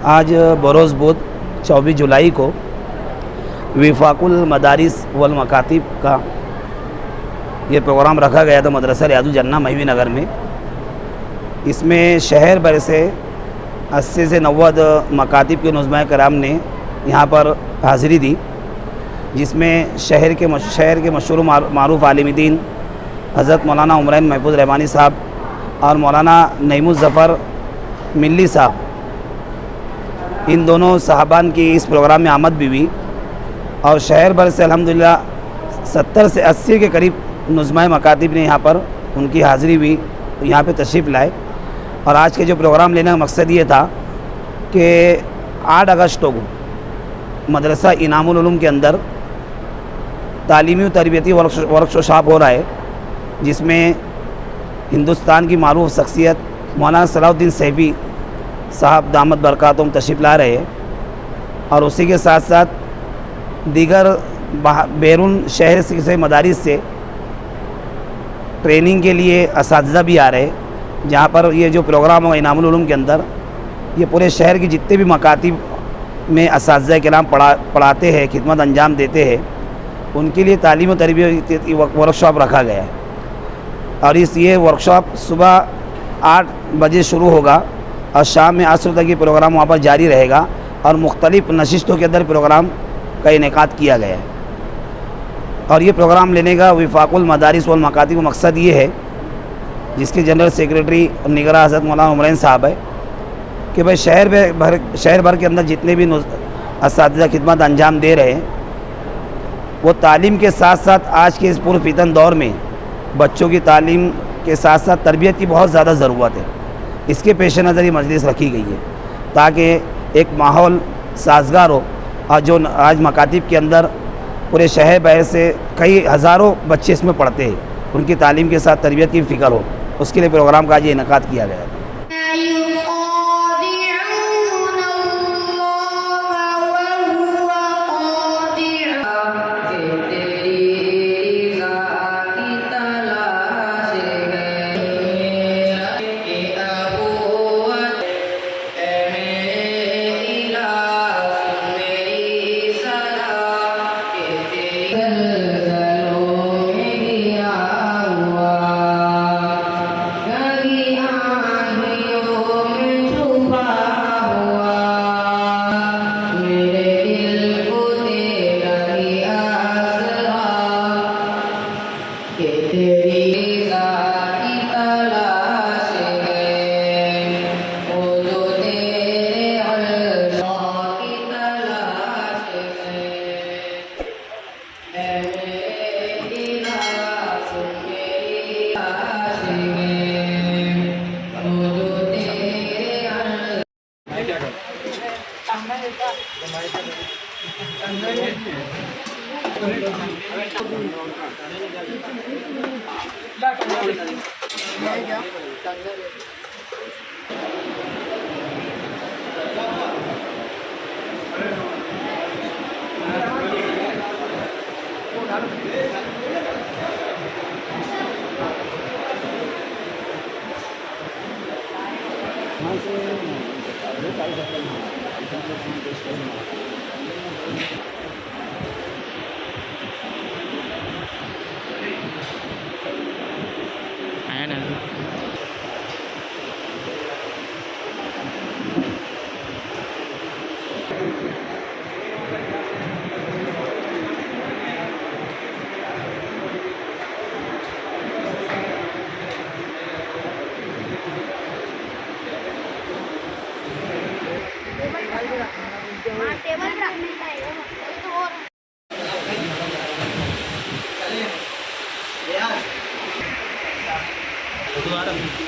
आज बरोज़ बुध 24 जुलाई को विफाकुल मदारिस वल मकातिब का ये प्रोग्राम रखा गया था मदरसा रियाजुल जन्नह महवी नगर में। इसमें शहर भर से 80 से 90 मकातिब के नुज़माए कराम ने यहाँ पर हाज़िरी दी, जिसमें शहर के मशहूर मारूफ़ आलिम दीन हज़रत मौलाना उमरैन महफूज़ रहमानी साहब और मौलाना नईमुज़ ज़फ़र मिल्ली साहब, इन दोनों साहबान की इस प्रोग्राम में आमद भी हुई और शहर भर से अल्हम्दुलिल्लाह 70 से 80 के करीब नुज़माए मकातिब ने यहाँ पर उनकी हाज़िरी हुई, यहाँ पे तशरीफ़ लाए। और आज के जो प्रोग्राम लेने का मकसद ये था कि 8 अगस्त को मदरसा इनामुल उलूम के अंदर तालीमी तरबियती वर्कशॉप हो रहा है, जिसमें हिंदुस्तान की मारूफ शख्सियत मौलाना सलाहुद्दीन सैफ़ी साहब दामद बरकातुम तशरीफ़ ला रहे हैं। और उसी के साथ साथ दीगर बैरून शहर से मदारिस से ट्रेनिंग के लिए असातिज़ा भी आ रहे हैं, जहाँ पर ये जो प्रोग्राम होगा इनामुल उलूम के अंदर ये पूरे शहर की जितने भी मकातिब में असातिज़ा किराम पढ़ाते हैं, खिदमत अंजाम देते हैं, उनके लिए तालीम और तरबियत वर्कशॉप रखा गया है। और ये वर्कशॉप सुबह 8 बजे शुरू होगा और शाम में 8 तक ये प्रोग्राम वहाँ पर जारी रहेगा और मुख्तलिफ़ नशिस्तों के अंदर प्रोग्राम का इनेकाद किया गया है। और ये प्रोग्राम लेने का विफाकुल मदारिस वल मकातिब का मकसद ये है, जिसके जनरल सेक्रेटरी और निगरान हज़रत मौलाना उमरैन साहब है, कि भाई शहर भर के अंदर जितने भी असातिज़ा खिदमत अंजाम दे रहे हैं, वो तालीम के साथ साथ आज के इस पुरफितन दौर में बच्चों की तालीम के साथ साथ तरबियत की बहुत ज़्यादा ज़रूरत है। इसके पेश नज़र ये मजलिस रखी गई है ताकि एक माहौल साजगार हो। और जो आज मकातिब के अंदर पूरे शहर भर से कई हज़ारों बच्चे इसमें पढ़ते हैं, उनकी तालीम के साथ तरबियत की फ़िक्र हो, उसके लिए प्रोग्राम का आज ये इनेकाद किया गया है। टेबल